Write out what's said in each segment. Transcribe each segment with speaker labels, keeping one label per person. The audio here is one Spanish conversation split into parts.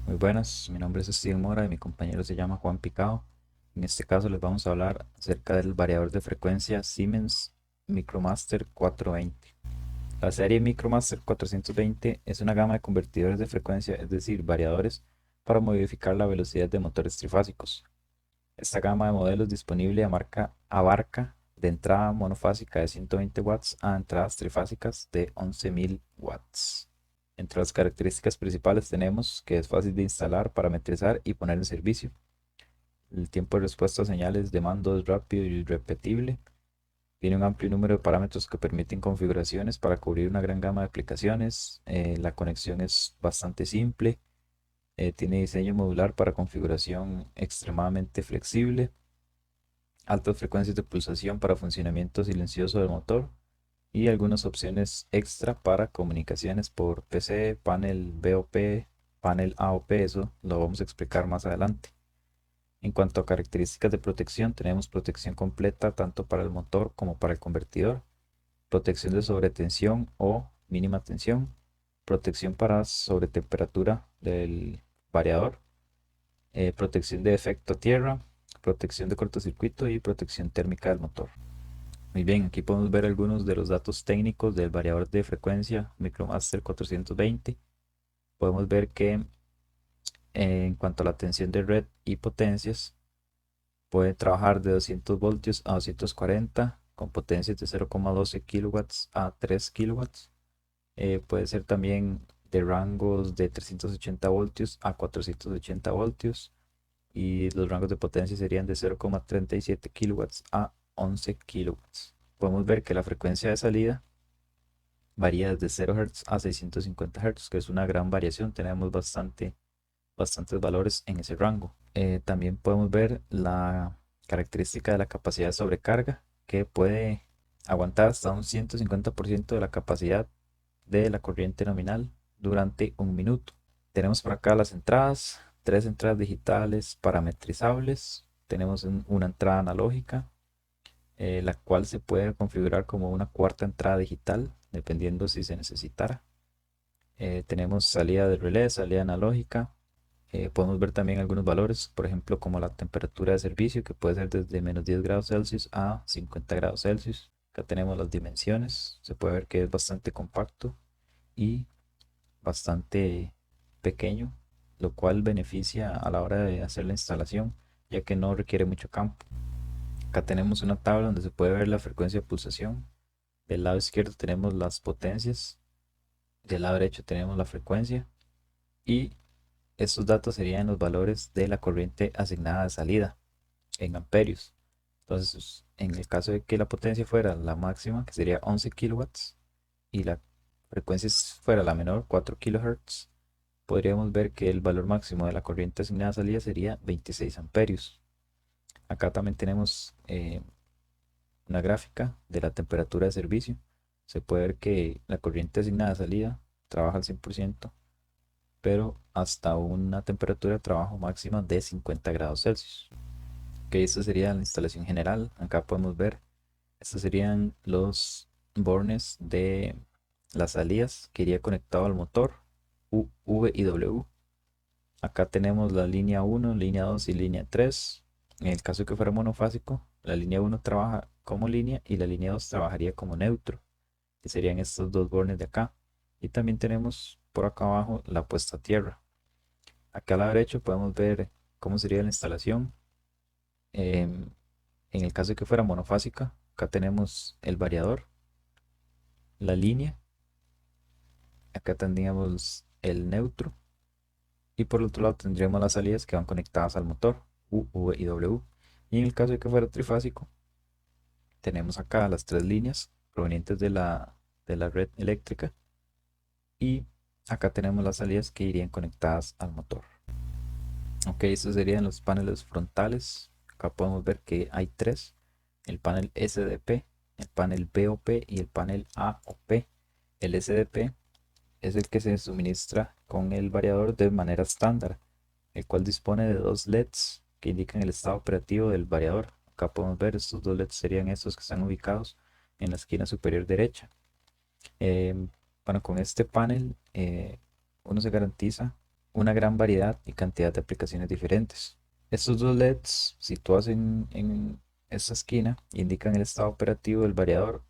Speaker 1: Muy buenas, mi nombre es Steven Mora y mi compañero se llama Juan Picado. En este caso les vamos a hablar acerca del variador de frecuencia Siemens Micromaster 420. La serie Micromaster 420 es una gama de convertidores de frecuencia, es decir, variadores para modificar la velocidad de motores trifásicos. Esta gama de modelos disponible abarca de entrada monofásica de 120 watts a entradas trifásicas de 11.000 watts. Entre las características principales tenemos que es fácil de instalar, parametrizar y poner en servicio. El tiempo de respuesta a señales de mando es rápido y repetible. Tiene un amplio número de parámetros que permiten configuraciones para cubrir una gran gama de aplicaciones. La conexión es bastante simple. Tiene diseño modular para configuración extremadamente flexible. Altas frecuencias de pulsación para funcionamiento silencioso del motor y algunas opciones extra para comunicaciones por PC, panel BOP, panel AOP, eso lo vamos a explicar más adelante. En cuanto a características de protección, tenemos protección completa tanto para el motor como para el convertidor, protección de sobretensión o mínima tensión, protección para sobretemperatura del variador, protección de efecto tierra, protección de cortocircuito y protección térmica del motor. Muy bien, aquí podemos ver algunos de los datos técnicos del variador de frecuencia Micromaster 420. Podemos ver que en cuanto a la tensión de red y potencias, puede trabajar de 200 voltios a 240 con potencias de 0,12 kilowatts a 3 kilowatts. Puede ser también de rangos de 380 voltios a 480 voltios y los rangos de potencia serían de 0,37 kilowatts a 11 kilowatts. Podemos ver que la frecuencia de salida varía desde 0 Hz a 650 Hz, que es una gran variación. Tenemos bastantes valores en ese rango. También podemos ver la característica de la capacidad de sobrecarga, que puede aguantar hasta un 150% de la capacidad de la corriente nominal durante un minuto. Tenemos por acá las entradas, tres entradas digitales parametrizables. Tenemos una entrada analógica, la cual se puede configurar como una cuarta entrada digital, dependiendo si se necesitara. Tenemos salida de relé, salida analógica. Podemos ver también algunos valores, por ejemplo, como la temperatura de servicio, que puede ser desde menos 10 grados Celsius a 50 grados Celsius. Acá tenemos las dimensiones, se puede ver que es bastante compacto y bastante pequeño, lo cual beneficia a la hora de hacer la instalación, ya que no requiere mucho campo. Acá tenemos una tabla donde se puede ver la frecuencia de pulsación. Del lado izquierdo tenemos las potencias, del lado derecho tenemos la frecuencia y estos datos serían los valores de la corriente asignada de salida en amperios. Entonces, en el caso de que la potencia fuera la máxima, que sería 11 kilowatts, y la frecuencia fuera la menor, 4 kilohertz, podríamos ver que el valor máximo de la corriente asignada a salida sería 26 amperios. Acá también tenemos una gráfica de la temperatura de servicio. Se puede ver que la corriente asignada a salida trabaja al 100%, pero hasta una temperatura de trabajo máxima de 50 grados Celsius. Que esto sería la instalación general. Acá podemos ver, estos serían los bornes de las salidas que iría conectado al motor U, V y W. Acá tenemos la línea 1, línea 2 y línea 3. En el caso de que fuera monofásico, la línea 1 trabaja como línea y la línea 2 trabajaría como neutro, que serían estos dos bornes de acá. Y también tenemos por acá abajo la puesta a tierra. Acá a la derecha podemos ver cómo sería la instalación. Em, en el caso de que fuera monofásica, acá tenemos el variador, la línea, acá tendríamos el neutro y por el otro lado tendríamos las salidas que van conectadas al motor, U, V y W. Y en el caso de que fuera trifásico, tenemos acá las tres líneas provenientes de la red eléctrica y acá tenemos las salidas que irían conectadas al motor. Ok, estos serían los paneles frontales. Acá podemos ver que hay tres: el panel SDP, el panel BOP y el panel AOP. El SDP es el que se suministra con el variador de manera estándar, el cual dispone de dos LEDs que indican el estado operativo del variador. Acá podemos ver estos dos LEDs serían estos que están ubicados en la esquina superior derecha. Bueno, con este panel uno se garantiza una gran variedad y cantidad de aplicaciones diferentes. Estos dos LEDs situados en esta esquina indican el estado operativo del variador,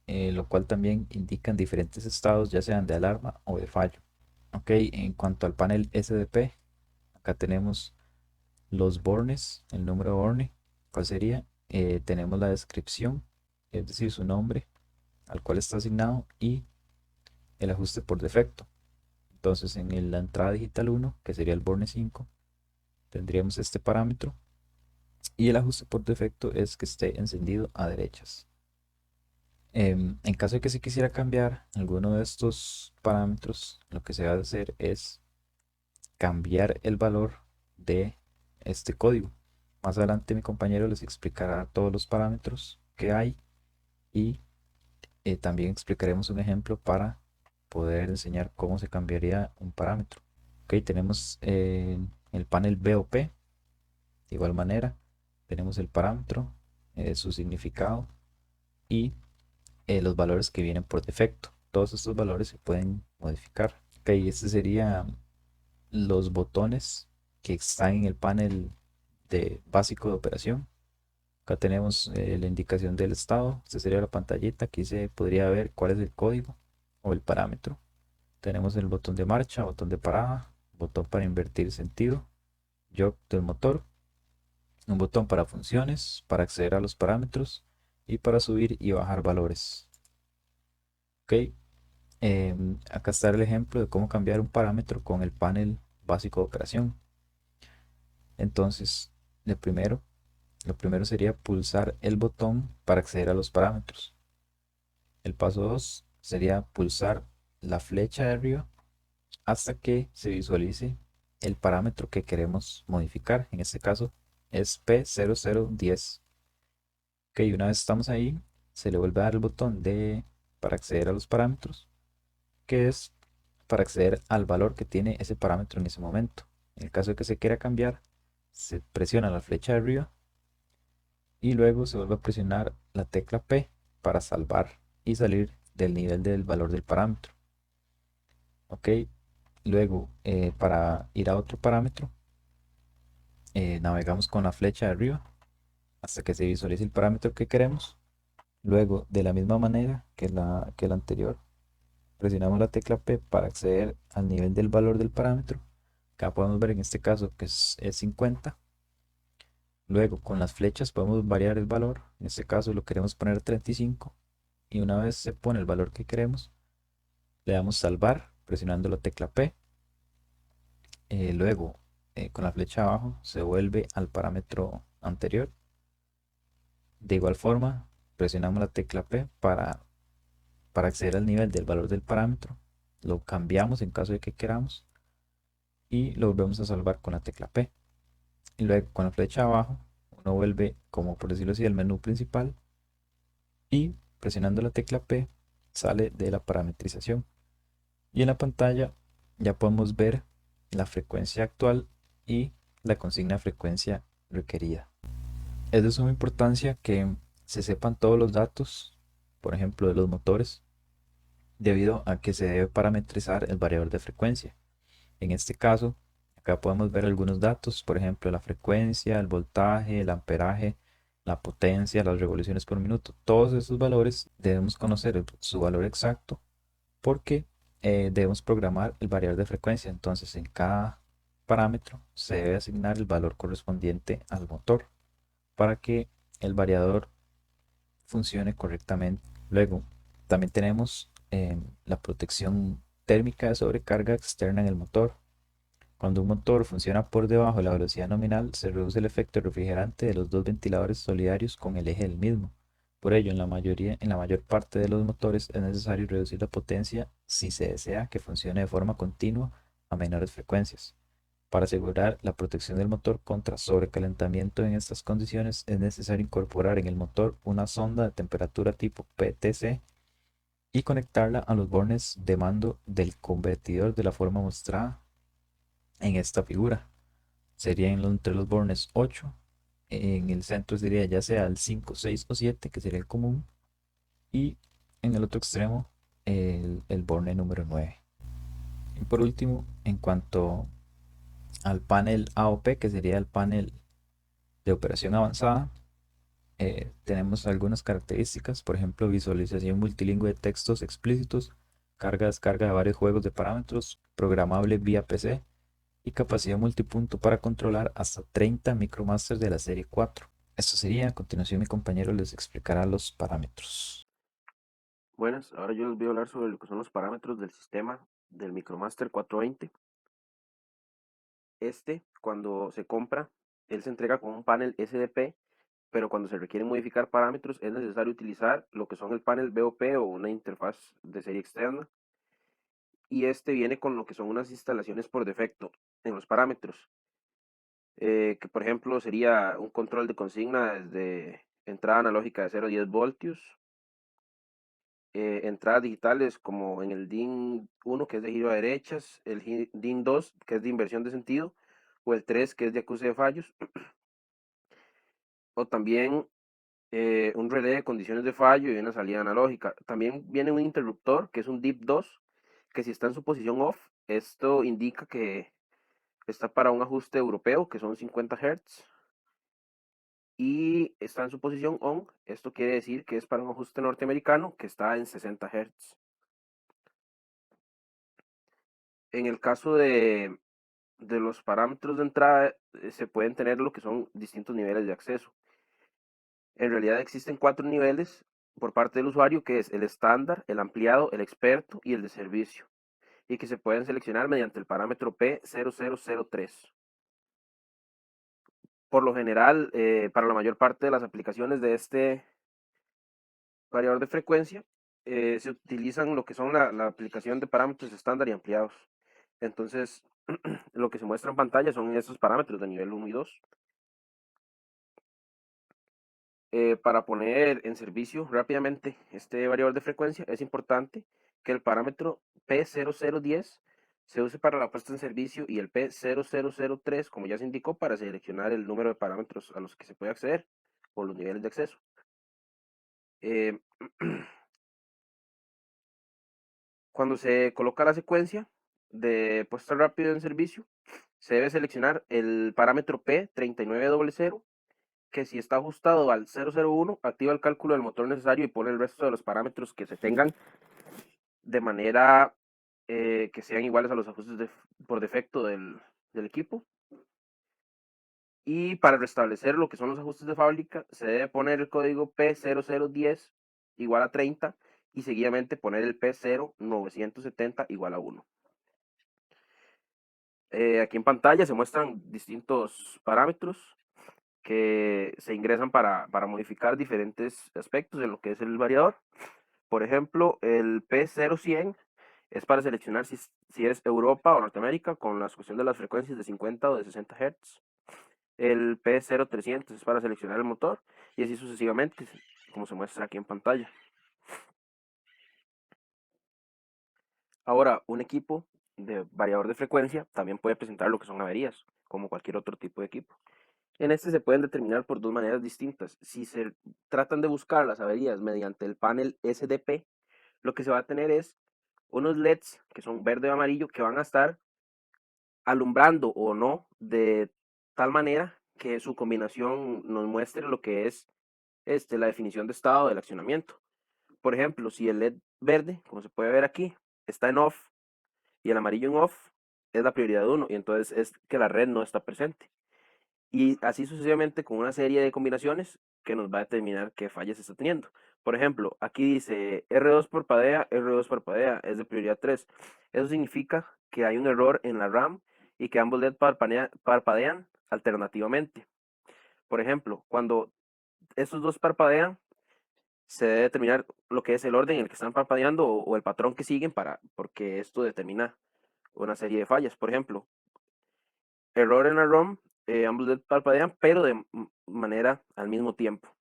Speaker 1: lo cual también indican diferentes estados, ya sean de alarma o de fallo. Ok, en cuanto al panel SDP, acá tenemos los bornes, el número de borne, ¿cuál sería? Tenemos la descripción, es decir, su nombre al cual está asignado y el ajuste por defecto. Entonces la entrada digital 1, que sería el borne 5, tendríamos este parámetro y el ajuste por defecto es que esté encendido a derechas. En caso de que se quisiera cambiar alguno de estos parámetros, lo que se va a hacer es cambiar el valor de este código. Más adelante mi compañero les explicará todos los parámetros que hay y también explicaremos un ejemplo para poder enseñar cómo se cambiaría un parámetro. Ok, tenemos el panel BOP, de igual manera tenemos el parámetro, su significado y los valores que vienen por defecto. Todos estos valores se pueden modificar. Ok, este sería los botones que están en el panel de básico de operación. Acá tenemos la indicación del estado. Esta sería la pantallita. Aquí se podría ver cuál es el código o el parámetro. Tenemos el botón de marcha, botón de parada, botón para invertir sentido, jog del motor, un botón para funciones, para acceder a los parámetros y para subir y bajar valores. Ok, acá está el ejemplo de cómo cambiar un parámetro con el panel básico de operación. Entonces, de primero, lo primero sería pulsar el botón para acceder a los parámetros. El paso 2 sería pulsar la flecha de arriba hasta que se visualice el parámetro que queremos modificar. En este caso es P0010. Ok, una vez estamos ahí, se le vuelve a dar el botón para acceder a los parámetros, que es para acceder al valor que tiene ese parámetro en ese momento. En el caso de que se quiera cambiar, se presiona la flecha de arriba y luego se vuelve a presionar la tecla P para salvar y salir del nivel del valor del parámetro. Ok, luego para ir a otro parámetro, navegamos con la flecha de arriba hasta que se visualice el parámetro que queremos. Luego, de la misma manera que la anterior, presionamos la tecla P para acceder al nivel del valor del parámetro. Acá podemos ver en este caso que es 50. Luego, con las flechas podemos variar el valor. En este caso lo queremos poner 35. Y una vez se pone el valor que queremos, le damos salvar presionando la tecla P. Luego, con la flecha abajo, se vuelve al parámetro anterior. De igual forma, presionamos la tecla P para acceder al nivel del valor del parámetro. Lo cambiamos en caso de que queramos y lo volvemos a salvar con la tecla P. Y luego con la flecha abajo, uno vuelve, como por decirlo así, al menú principal y presionando la tecla P sale de la parametrización. Y en la pantalla ya podemos ver la frecuencia actual y la consigna de frecuencia requerida. Es de suma importancia que se sepan todos los datos, por ejemplo, de los motores, debido a que se debe parametrizar el variador de frecuencia. En este caso, acá podemos ver algunos datos, por ejemplo, la frecuencia, el voltaje, el amperaje, la potencia, las revoluciones por minuto. Todos esos valores debemos conocer su valor exacto porque debemos programar el variador de frecuencia. Entonces, en cada parámetro se debe asignar el valor correspondiente al motor para que el variador funcione correctamente. Luego, también tenemos la protección térmica de sobrecarga externa en el motor. Cuando un motor funciona por debajo de la velocidad nominal, se reduce el efecto refrigerante de los dos ventiladores solidarios con el eje del mismo. Por ello, en la mayor parte de los motores es necesario reducir la potencia si se desea que funcione de forma continua a menores frecuencias. Para asegurar la protección del motor contra sobrecalentamiento en estas condiciones, es necesario incorporar en el motor una sonda de temperatura tipo PTC y conectarla a los bornes de mando del convertidor de la forma mostrada en esta figura. Sería entre los bornes 8, en el centro sería ya sea el 5, 6 o 7, que sería el común, y en el otro extremo el borne número 9. Y por último, en cuanto al panel AOP, que sería el panel de operación avanzada. Tenemos algunas características, por ejemplo, visualización multilingüe de textos explícitos, descarga de varios juegos de parámetros, programable vía PC y capacidad multipunto para controlar hasta 30 micromasters de la serie 4. Esto sería, a continuación mi compañero les explicará los parámetros.
Speaker 2: Buenas, ahora yo les voy a hablar sobre lo que son los parámetros del sistema del Micromaster 420. Cuando se compra, él se entrega con un panel SDP, pero cuando se requieren modificar parámetros es necesario utilizar lo que son el panel BOP o una interfaz de serie externa. Y este viene con lo que son unas instalaciones por defecto en los parámetros, que por ejemplo sería un control de consigna desde entrada analógica de 0 a 10 voltios, entradas digitales como en el DIN 1 que es de giro a derechas, el DIN 2 que es de inversión de sentido, o el 3 que es de acuse de fallos, o también un relé de condiciones de fallo y una salida analógica. También viene un interruptor que es un DIP 2, que si está en su posición off, esto indica que está para un ajuste europeo, que son 50 Hz, y está en su posición on, esto quiere decir que es para un ajuste norteamericano, que está en 60 Hz. En el caso de los parámetros de entrada, se pueden tener lo que son distintos niveles de acceso. En realidad existen 4 niveles por parte del usuario, que es el estándar, el ampliado, el experto y el de servicio, y que se pueden seleccionar mediante el parámetro P0003. Por lo general, para la mayor parte de las aplicaciones de este variador de frecuencia, se utilizan lo que son la aplicación de parámetros estándar y ampliados. Entonces, lo que se muestra en pantalla son estos parámetros de nivel 1 y 2. Para poner en servicio rápidamente este variador de frecuencia, es importante que el parámetro P0010 se use para la puesta en servicio y el P0003, como ya se indicó, para seleccionar el número de parámetros a los que se puede acceder o los niveles de acceso. Eh, Cuando se coloca la secuencia de puesta rápido en servicio, se debe seleccionar el parámetro P3900, que si está ajustado al 001, activa el cálculo del motor necesario y pone el resto de los parámetros que se tengan de manera que sean iguales a los ajustes por defecto del equipo. Y para restablecer lo que son los ajustes de fábrica, se debe poner el código P0010 igual a 30 y seguidamente poner el P0970 igual a 1. Aquí en pantalla se muestran distintos parámetros que se ingresan para modificar diferentes aspectos de lo que es el variador. Por ejemplo, el P0100 es para seleccionar si es Europa o Norteamérica con la cuestión de las frecuencias de 50 o de 60 Hz. El P0300 es para seleccionar el motor y así sucesivamente, como se muestra aquí en pantalla. Ahora, un equipo de variador de frecuencia también puede presentar lo que son averías, como cualquier otro tipo de equipo. En este se pueden determinar por dos maneras distintas. Si se tratan de buscar las averías mediante el panel SDP, lo que se va a tener es unos LEDs que son verde o amarillo que van a estar alumbrando o no de tal manera que su combinación nos muestre lo que es la definición de estado del accionamiento. Por ejemplo, si el LED verde, como se puede ver aquí, está en off y el amarillo en off, es la prioridad 1 y entonces es que la red no está presente. Y así sucesivamente con una serie de combinaciones que nos va a determinar qué fallas está teniendo. Por ejemplo, aquí dice R2 parpadea, R2 parpadea, es de prioridad 3. Eso significa que hay un error en la RAM y que ambos LED parpadean alternativamente. Por ejemplo, cuando estos dos parpadean, se debe determinar lo que es el orden en el que están parpadeando o el patrón que siguen porque esto determina una serie de fallas. Por ejemplo, error en la ROM, ambos LED parpadean, pero de manera al mismo tiempo.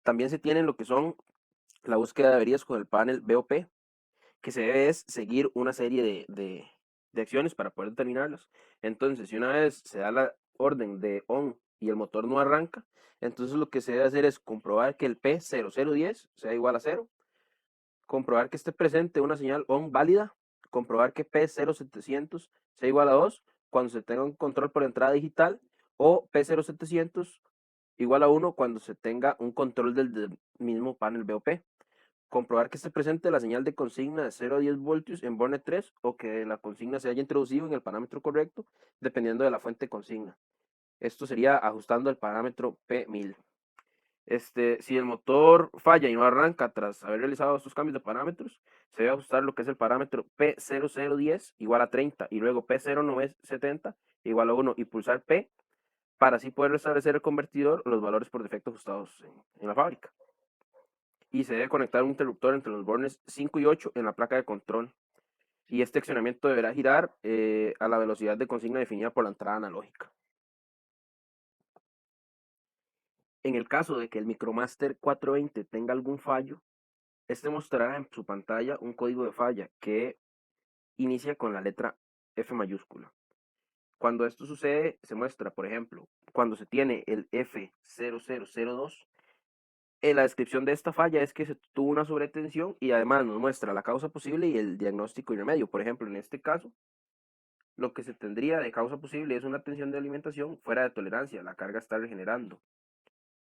Speaker 2: También se tienen lo que son la búsqueda de averías con el panel BOP, que se debe es seguir una serie de acciones para poder determinarlas. Entonces, si una vez se da la orden de on y el motor no arranca, entonces lo que se debe hacer es comprobar que el P0010 sea igual a 0, comprobar que esté presente una señal on válida, comprobar que P0700 sea igual a 2, cuando se tenga un control por entrada digital, o P0700 igual a 1 cuando se tenga un control del mismo panel BOP. Comprobar que esté presente la señal de consigna de 0 a 10 voltios en borne 3 o que la consigna se haya introducido en el parámetro correcto, dependiendo de la fuente de consigna. Esto sería ajustando el parámetro P1000. Si el motor falla y no arranca tras haber realizado estos cambios de parámetros, se debe ajustar lo que es el parámetro P0010 igual a 30 y luego P0970 igual a 1 y pulsar P para así poder restablecer el convertidor los valores por defecto ajustados en la fábrica. Y se debe conectar un interruptor entre los bornes 5 y 8 en la placa de control. Y este accionamiento deberá girar a la velocidad de consigna definida por la entrada analógica. En el caso de que el Micromaster 420 tenga algún fallo, este mostrará en su pantalla un código de falla que inicia con la letra F mayúscula. Cuando esto sucede, se muestra, por ejemplo, cuando se tiene el F0002, en la descripción de esta falla es que se tuvo una sobretensión y además nos muestra la causa posible y el diagnóstico y remedio. Por ejemplo, en este caso, lo que se tendría de causa posible es una tensión de alimentación fuera de tolerancia, la carga está regenerando,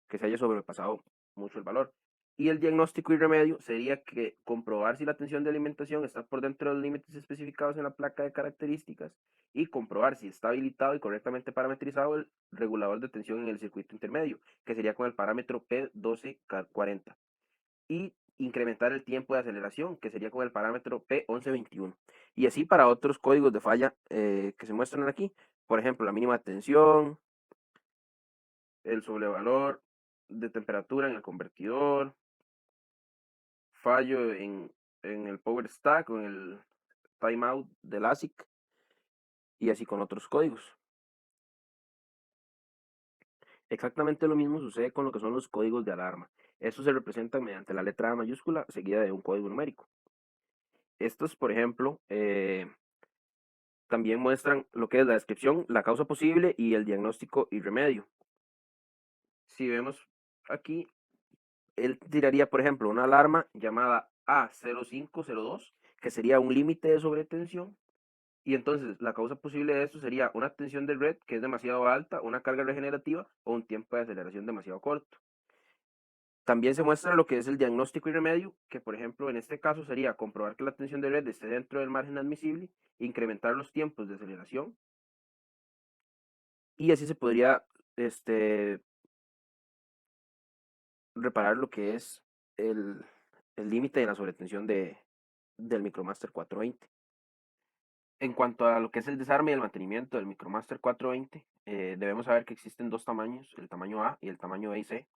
Speaker 2: que se haya sobrepasado mucho el valor. Y el diagnóstico y remedio sería que comprobar si la tensión de alimentación está por dentro de los límites especificados en la placa de características y comprobar si está habilitado y correctamente parametrizado el regulador de tensión en el circuito intermedio, que sería con el parámetro P1240. Y incrementar el tiempo de aceleración, que sería con el parámetro P1121. Y así para otros códigos de falla que se muestran aquí, por ejemplo, la mínima tensión, el sobrevalor de temperatura en el convertidor, fallo en el power stack o en el timeout del ASIC y así con otros códigos. Exactamente lo mismo sucede con lo que son los códigos de alarma. Estos se representan mediante la letra A mayúscula seguida de un código numérico. Estos, por ejemplo, también muestran lo que es la descripción, la causa posible y el diagnóstico y remedio. Si vemos aquí, él tiraría, por ejemplo, una alarma llamada A0502, que sería un límite de sobretensión. Y entonces la causa posible de esto sería una tensión de red que es demasiado alta, una carga regenerativa o un tiempo de aceleración demasiado corto. También se muestra lo que es el diagnóstico y remedio, que por ejemplo en este caso sería comprobar que la tensión de red esté dentro del margen admisible, incrementar los tiempos de aceleración y así se podría reparar lo que es el límite de la sobretensión del Micromaster 420. En cuanto a lo que es el desarme y el mantenimiento del Micromaster 420, debemos saber que existen dos tamaños, el tamaño A y el tamaño B y C.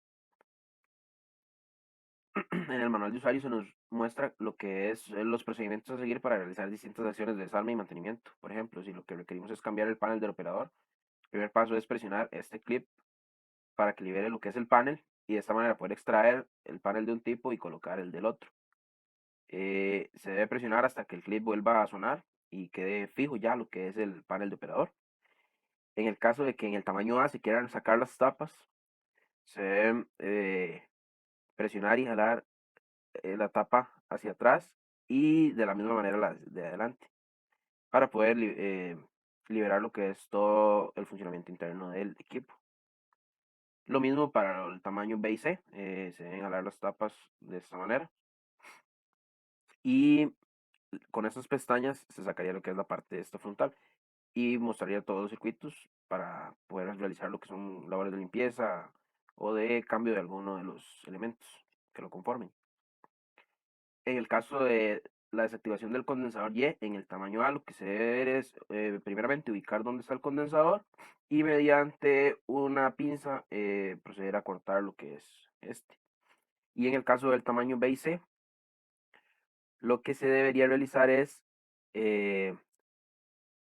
Speaker 2: En el manual de usuario se nos muestra lo que es los procedimientos a seguir para realizar distintas acciones de desarme y mantenimiento. Por ejemplo, si lo que requerimos es cambiar el panel del operador, el primer paso es presionar este clip para que libere lo que es el panel y de esta manera poder extraer el panel de un tipo y colocar el del otro. Se debe presionar hasta que el clip vuelva a sonar y quede fijo ya lo que es el panel de operador. En el caso de que en el tamaño A se quieran sacar las tapas, se deben presionar y jalar la tapa hacia atrás y de la misma manera la de adelante para poder liberar lo que es todo el funcionamiento interno del equipo. Lo mismo para el tamaño B y C, se deben jalar las tapas de esta manera y con estas pestañas se sacaría lo que es la parte de esta frontal y mostraría todos los circuitos para poder realizar lo que son labores de limpieza o de cambio de alguno de los elementos que lo conformen. En el caso de la desactivación del condensador Y, en el tamaño A, lo que se debe ver es primeramente ubicar dónde está el condensador y mediante una pinza proceder a cortar lo que es este. Y en el caso del tamaño B y C, lo que se debería realizar es eh,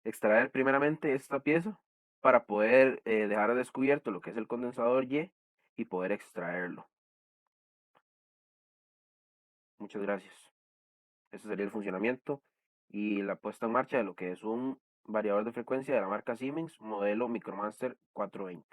Speaker 2: extraer primeramente esta pieza para poder dejar descubierto lo que es el condensador y poder extraerlo. Muchas gracias. Ese sería el funcionamiento y la puesta en marcha de lo que es un variador de frecuencia de la marca Siemens, modelo Micromaster 420.